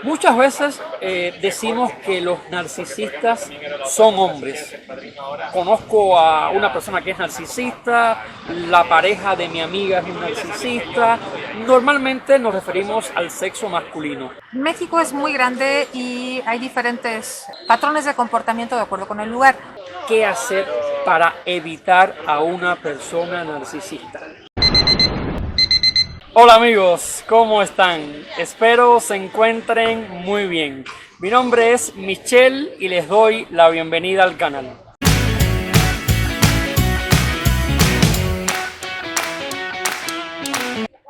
Muchas veces decimos que los narcisistas son hombres. Conozco a una persona que es narcisista, la pareja de mi amiga es un narcisista. Normalmente nos referimos al sexo masculino. México es muy grande y hay diferentes patrones de comportamiento de acuerdo con el lugar. ¿Qué hacer para evitar a una persona narcisista? Hola amigos, ¿cómo están? Espero se encuentren muy bien. Mi nombre es Michelle y les doy la bienvenida al canal.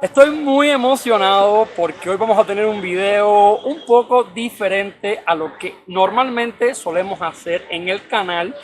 Estoy muy emocionado porque hoy vamos a tener un video un poco diferente a lo que normalmente solemos hacer en el canal.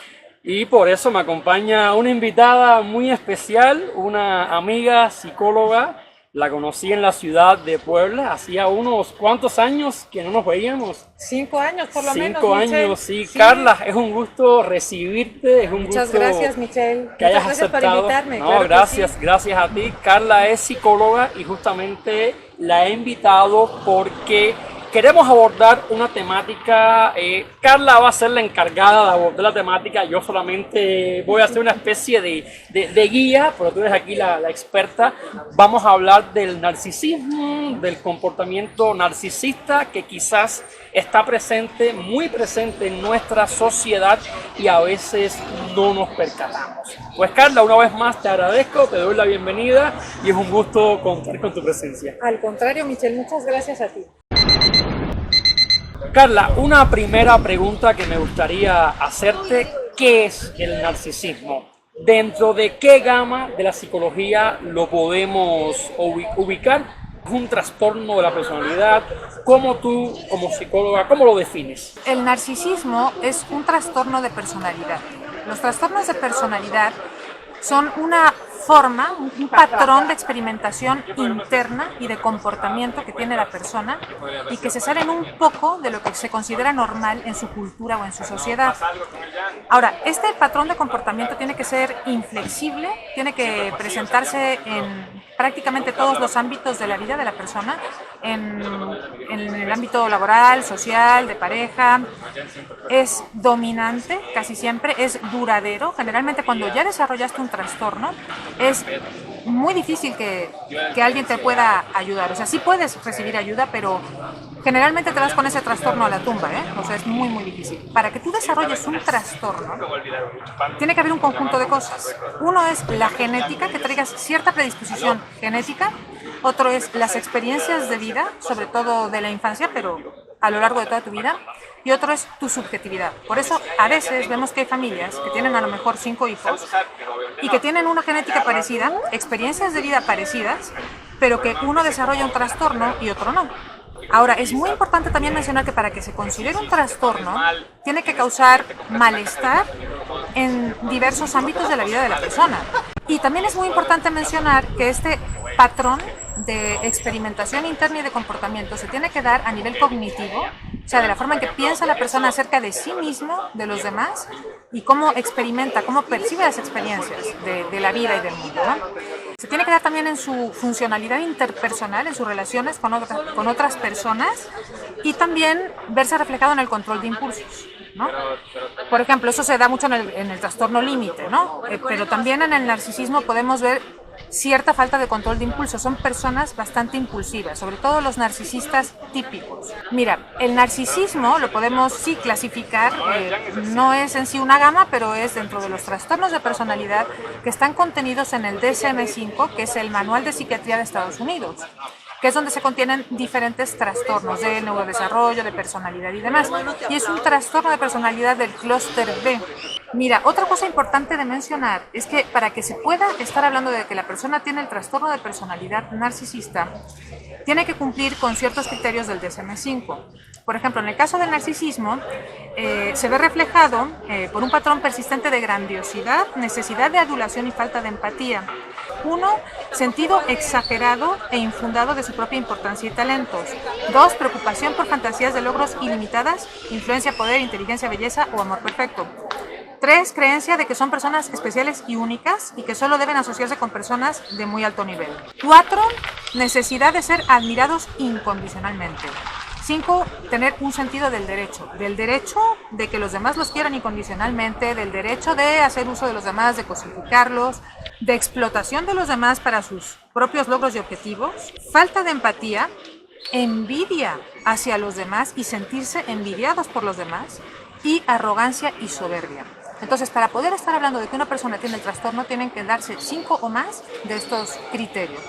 Y por eso me acompaña una invitada muy especial, una amiga psicóloga. La conocí en la ciudad de Puebla, hacía unos cuantos años que no nos veíamos. 5 años por lo menos, 5 Michelle. años, sí. Carla, es un gusto recibirte, es un Muchas gusto gracias, Michelle. que hayas Muchas gracias por aceptado. invitarme. No, claro que gracias, sí. gracias a ti. Carla es psicóloga y justamente la he invitado porque queremos abordar una temática. Carla va a ser la encargada de abordar la temática. Yo solamente voy a hacer una especie de guía, pero tú eres aquí la experta. Vamos a hablar del narcisismo, del comportamiento narcisista que quizás está presente, muy presente en nuestra sociedad y a veces no nos percatamos. Pues Carla, una vez más te agradezco, te doy la bienvenida y es un gusto contar con tu presencia. Al contrario, Michelle, muchas gracias a ti. Carla, una primera pregunta que me gustaría hacerte, ¿qué es el narcisismo? ¿Dentro de qué gama de la psicología lo podemos ubicar? ¿Es un trastorno de la personalidad? ¿Cómo tú, como psicóloga, cómo lo defines? El narcisismo es un trastorno de personalidad. Los trastornos de personalidad son una forma, un patrón de experimentación interna y de comportamiento que tiene la persona y que se salen un poco de lo que se considera normal en su cultura o en su sociedad. Ahora, este patrón de comportamiento tiene que ser inflexible, tiene que presentarse en prácticamente todos los ámbitos de la vida de la persona, en el ámbito laboral, social, de pareja. Es dominante casi siempre, es duradero. Generalmente cuando ya desarrollaste un trastorno es muy difícil que alguien te pueda ayudar. O sea, sí puedes recibir ayuda, pero generalmente te vas con ese trastorno a la tumba, ¿eh? O sea, es muy, muy difícil. Para que tú desarrolles un trastorno, tiene que haber un conjunto de cosas. Uno es la genética, que traigas cierta predisposición genética. Otro es las experiencias de vida, sobre todo de la infancia, pero a lo largo de toda tu vida. Y otro es tu subjetividad. Por eso a veces vemos que hay familias que tienen a lo mejor 5 hijos y que tienen una genética parecida, experiencias de vida parecidas, pero que uno desarrolla un trastorno y otro no. Ahora, es muy importante también mencionar que para que se considere un trastorno, tiene que causar malestar en diversos ámbitos de la vida de la persona. Y también es muy importante mencionar que este patrón de experimentación interna y de comportamiento se tiene que dar a nivel cognitivo, o sea, de la forma en que piensa la persona acerca de sí mismo, de los demás, y cómo experimenta, cómo percibe las experiencias de la vida y del mundo, ¿no? Se tiene que dar también en su funcionalidad interpersonal, en sus relaciones con otras personas, y también verse reflejado en el control de impulsos, ¿no? Por ejemplo, eso se da mucho en el trastorno límite, ¿no? Pero también en el narcisismo podemos ver cierta falta de control de impulso. Son personas bastante impulsivas, sobre todo los narcisistas típicos. Mira, el narcisismo lo podemos sí clasificar, no es en sí una gama, pero es dentro de los trastornos de personalidad que están contenidos en el DSM-5, que es el Manual de Psiquiatría de Estados Unidos, que es donde se contienen diferentes trastornos de neurodesarrollo, de personalidad y demás. Y es un trastorno de personalidad del clúster B. Mira, otra cosa importante de mencionar es que para que se pueda estar hablando de que la persona tiene el trastorno de personalidad narcisista, tiene que cumplir con ciertos criterios del DSM-5. Por ejemplo, en el caso del narcisismo, se ve reflejado por un patrón persistente de grandiosidad, necesidad de adulación y falta de empatía. 1. Sentido exagerado e infundado de su propia importancia y talentos. 2. Preocupación por fantasías de logros ilimitadas, influencia, poder, inteligencia, belleza o amor perfecto. 3. Creencia de que son personas especiales y únicas y que solo deben asociarse con personas de muy alto nivel. 4. Necesidad de ser admirados incondicionalmente. 5, tener un sentido del derecho de que los demás los quieran incondicionalmente, del derecho de hacer uso de los demás, de cosificarlos, de explotación de los demás para sus propios logros y objetivos, falta de empatía, envidia hacia los demás y sentirse envidiados por los demás, y arrogancia y soberbia. Entonces, para poder estar hablando de que una persona tiene el trastorno, tienen que darse 5 o más de estos criterios.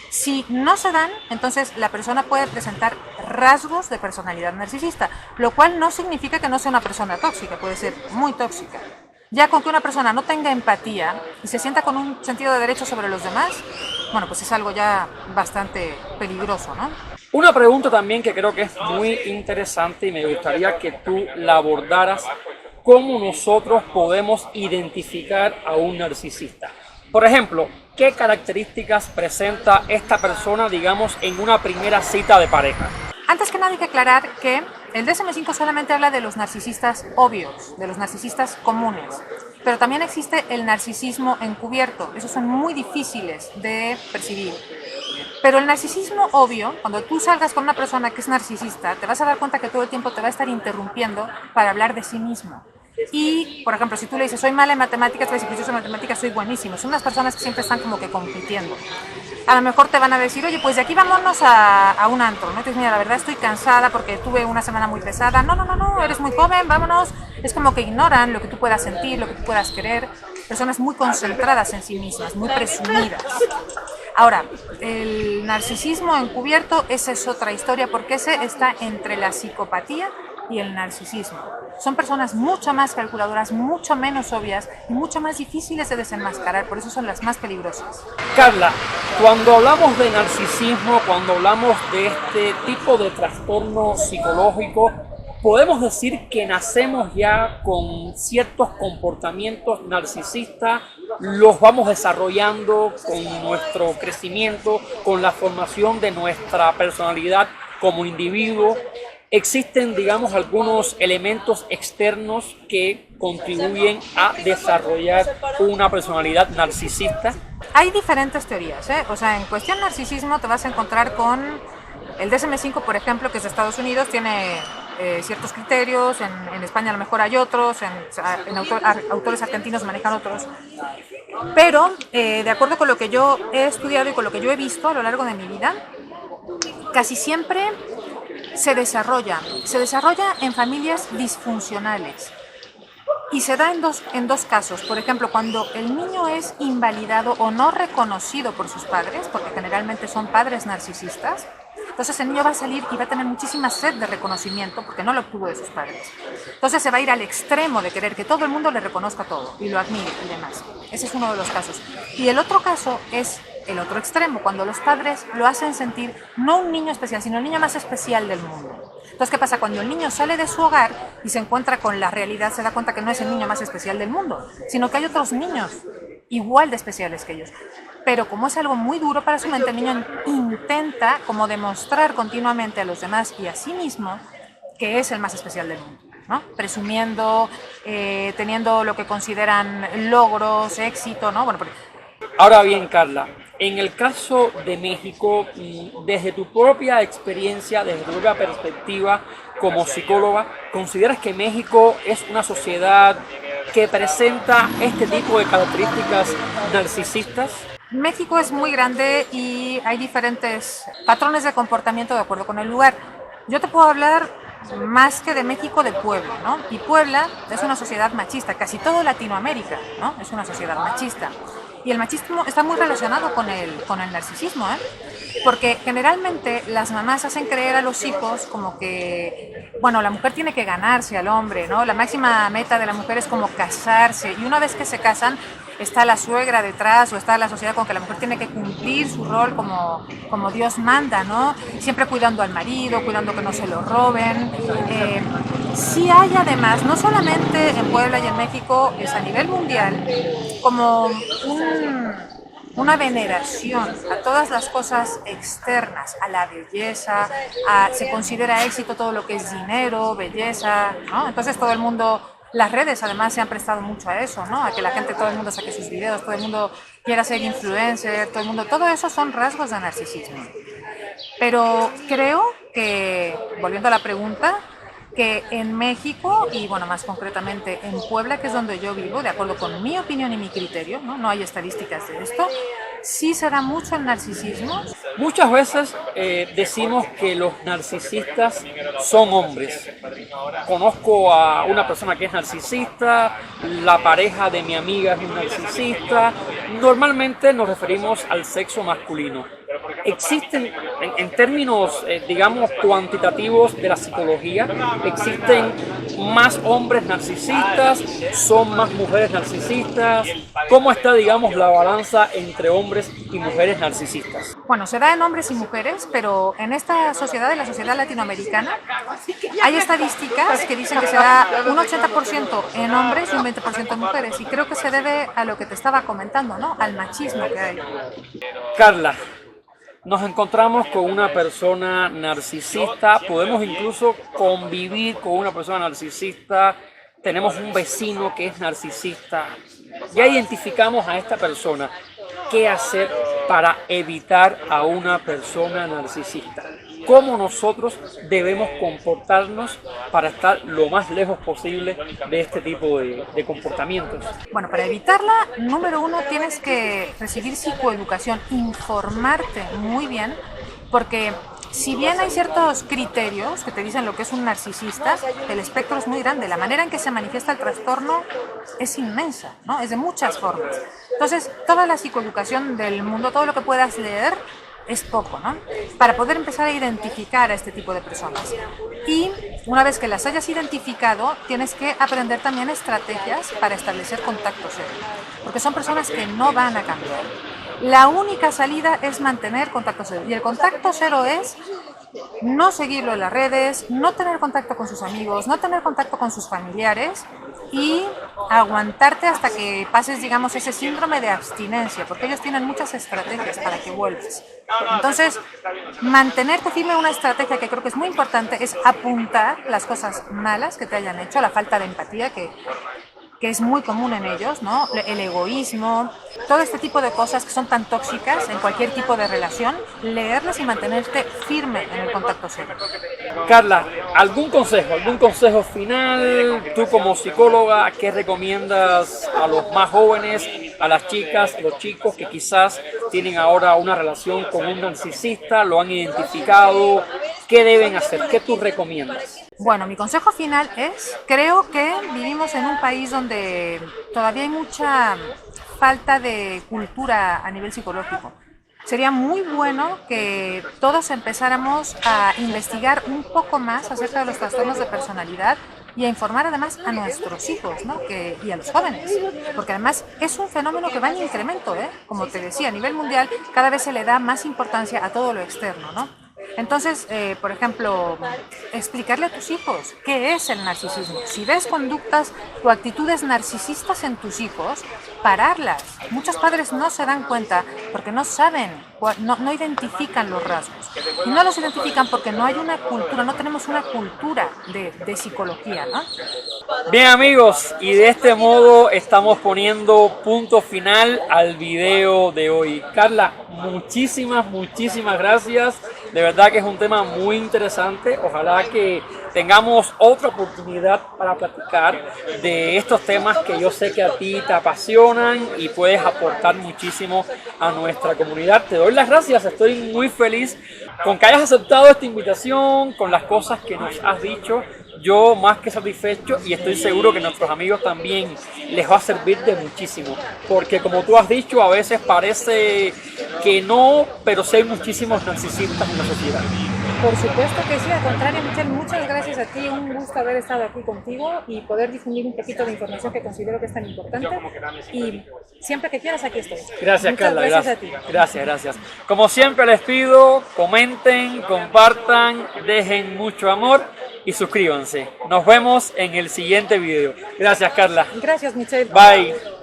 Si no se dan, entonces la persona puede presentar rasgos de personalidad narcisista, lo cual no significa que no sea una persona tóxica, puede ser muy tóxica. Ya con que una persona no tenga empatía y se sienta con un sentido de derecho sobre los demás, bueno, pues es algo ya bastante peligroso, ¿no? Una pregunta también que creo que es muy interesante y me gustaría que tú la abordaras: ¿cómo nosotros podemos identificar a un narcisista? Por ejemplo, ¿qué características presenta esta persona, digamos, en una primera cita de pareja? Antes que nada hay que aclarar que el DSM-5 solamente habla de los narcisistas obvios, de los narcisistas comunes, pero también existe el narcisismo encubierto. Esos son muy difíciles de percibir. Pero el narcisismo obvio, cuando tú salgas con una persona que es narcisista, te vas a dar cuenta que todo el tiempo te va a estar interrumpiendo para hablar de sí mismo. Y, por ejemplo, si tú le dices, soy mala en matemáticas, te va a decir, pues yo soy en matemáticas, soy buenísimo. Son unas personas que siempre están como que compitiendo. A lo mejor te van a decir, oye, pues de aquí vámonos a un antro, ¿no? Entonces, mira, la verdad estoy cansada porque tuve una semana muy pesada. No, eres muy joven, vámonos. Es como que ignoran lo que tú puedas sentir, lo que tú puedas querer. Personas muy concentradas en sí mismas, muy presumidas. Ahora, el narcisismo encubierto, esa es otra historia, porque ese está entre la psicopatía y el narcisismo. Son personas mucho más calculadoras, mucho menos obvias y mucho más difíciles de desenmascarar, por eso son las más peligrosas. Carla, cuando hablamos de narcisismo, cuando hablamos de este tipo de trastorno psicológico, podemos decir que nacemos ya con ciertos comportamientos narcisistas, los vamos desarrollando con nuestro crecimiento, con la formación de nuestra personalidad como individuo. Existen, digamos, algunos elementos externos que contribuyen a desarrollar una personalidad narcisista. Hay diferentes teorías, ¿eh? O sea, en cuestión narcisismo te vas a encontrar con el DSM-5, por ejemplo, que es de Estados Unidos, tiene ciertos criterios, en España a lo mejor hay otros, autores argentinos manejan otros, pero de acuerdo con lo que yo he estudiado y con lo que yo he visto a lo largo de mi vida, casi siempre se desarrolla en familias disfuncionales y se da en dos casos. Por ejemplo, cuando el niño es invalidado o no reconocido por sus padres, porque generalmente son padres narcisistas, entonces el niño va a salir y va a tener muchísima sed de reconocimiento porque no lo obtuvo de sus padres. Entonces se va a ir al extremo de querer que todo el mundo le reconozca todo y lo admire y demás. Ese es uno de los casos. Y el otro caso es el otro extremo, cuando los padres lo hacen sentir no un niño especial, sino el niño más especial del mundo. Entonces, ¿qué pasa? Cuando el niño sale de su hogar y se encuentra con la realidad, se da cuenta que no es el niño más especial del mundo, sino que hay otros niños igual de especiales que ellos. Pero como es algo muy duro para su mente, el niño intenta como demostrar continuamente a los demás y a sí mismo que es el más especial del mundo, ¿no? Presumiendo, teniendo lo que consideran logros, éxito, ¿no? Bueno, Ahora bien, Carla, en el caso de México, desde tu propia experiencia, desde tu propia perspectiva como psicóloga, ¿consideras que México es una sociedad que presenta este tipo de características narcisistas? México es muy grande y hay diferentes patrones de comportamiento de acuerdo con el lugar. Yo te puedo hablar más que de México, de Puebla, ¿no? Y Puebla es una sociedad machista, casi todo Latinoamérica, ¿no? Es una sociedad machista. Y el machismo está muy relacionado con el narcisismo, ¿eh? Porque generalmente las mamás hacen creer a los hijos como que, bueno, la mujer tiene que ganarse al hombre, ¿no? La máxima meta de la mujer es como casarse, y una vez que se casan está la suegra detrás o está la sociedad con que la mujer tiene que cumplir su rol como Dios manda, ¿no? Siempre cuidando al marido, cuidando que no se lo roben. Sí hay además, no solamente en Puebla y en México, es a nivel mundial, como una veneración a todas las cosas externas, a la belleza, se considera éxito todo lo que es dinero, belleza, ¿no? Entonces todo el mundo, las redes además se han prestado mucho a eso, ¿no? A que la gente, todo el mundo saque sus videos, todo el mundo quiera ser influencer, todo eso son rasgos de narcisismo. Pero creo que, volviendo a la pregunta, que en México, y bueno, más concretamente en Puebla, que es donde yo vivo, de acuerdo con mi opinión y mi criterio, no hay estadísticas de esto, sí se da mucho el narcisismo. Muchas veces decimos que los narcisistas son hombres. Conozco a una persona que es narcisista, la pareja de mi amiga es un narcisista. Normalmente nos referimos al sexo masculino. Existen, en términos, digamos, cuantitativos de la psicología, existen más hombres narcisistas, son más mujeres narcisistas. ¿Cómo está, digamos, la balanza entre hombres y mujeres narcisistas? Bueno, se da en hombres y mujeres, pero en esta sociedad, en la sociedad latinoamericana, hay estadísticas que dicen que se da un 80% en hombres y un 20% en mujeres. Y creo que se debe a lo que te estaba comentando, ¿no? Al machismo que hay. Carla, nos encontramos con una persona narcisista, podemos incluso convivir con una persona narcisista, tenemos un vecino que es narcisista, ya identificamos a esta persona. ¿Qué hacer para evitar a una persona narcisista? ¿Cómo nosotros debemos comportarnos para estar lo más lejos posible de este tipo de comportamientos? Bueno, para evitarla, número uno, tienes que recibir psicoeducación, informarte muy bien, porque si bien hay ciertos criterios que te dicen lo que es un narcisista, el espectro es muy grande. La manera en que se manifiesta el trastorno es inmensa, ¿no? Es de muchas formas. Entonces, toda la psicoeducación del mundo, todo lo que puedas leer, es poco, ¿no? Para poder empezar a identificar a este tipo de personas. Y una vez que las hayas identificado, tienes que aprender también estrategias para establecer contacto cero, porque son personas que no van a cambiar. La única salida es mantener contacto cero, y el contacto cero es no seguirlo en las redes, no tener contacto con sus amigos, no tener contacto con sus familiares y aguantarte hasta que pases, digamos, ese síndrome de abstinencia, porque ellos tienen muchas estrategias para que vuelvas. Entonces, mantenerte firme en una estrategia que creo que es muy importante es apuntar las cosas malas que te hayan hecho, la falta de empatía que es muy común en ellos, ¿no? El egoísmo, todo este tipo de cosas que son tan tóxicas en cualquier tipo de relación, leerlas y mantenerte firme en el contacto cero. Carla, algún consejo final? Tú como psicóloga, ¿qué recomiendas a los más jóvenes, a las chicas, a los chicos que quizás tienen ahora una relación con un narcisista, lo han identificado? ¿Qué deben hacer? ¿Qué tú recomiendas? Bueno, mi consejo final es, creo que vivimos en un país donde todavía hay mucha falta de cultura a nivel psicológico. Sería muy bueno que todos empezáramos a investigar un poco más acerca de los trastornos de personalidad y a informar además a nuestros hijos, ¿no? Y a los jóvenes, porque además es un fenómeno que va en incremento, ¿eh? Como te decía, a nivel mundial cada vez se le da más importancia a todo lo externo, ¿no? Entonces, por ejemplo, explicarle a tus hijos qué es el narcisismo. Si ves conductas o actitudes narcisistas en tus hijos, pararlas. Muchos padres no se dan cuenta porque no saben, no identifican los rasgos. Y no los identifican porque no hay una cultura, no tenemos una cultura de psicología, ¿no? Bien amigos, y de este modo estamos poniendo punto final al video de hoy. Carla, muchísimas gracias. De verdad que es un tema muy interesante. Ojalá que tengamos otra oportunidad para platicar de estos temas que yo sé que a ti te apasionan y puedes aportar muchísimo a nuestra comunidad. Te doy las gracias, estoy muy feliz con que hayas aceptado esta invitación, con las cosas que nos has dicho. Yo más que satisfecho y estoy seguro que a nuestros amigos también les va a servir de muchísimo, porque como tú has dicho, a veces parece que no, pero sí hay muchísimos narcisistas en la sociedad. Por supuesto que sí, al contrario, Michelle, muchas gracias a ti, un gusto haber estado aquí contigo y poder difundir un poquito de información que considero que es tan importante, y siempre que quieras aquí estoy. Gracias, Muchas Carla, gracias a ti. Gracias. Como siempre les pido, comenten, compartan, dejen mucho amor y suscríbanse. Nos vemos en el siguiente video. Gracias, Carla. Gracias, Michelle. Bye.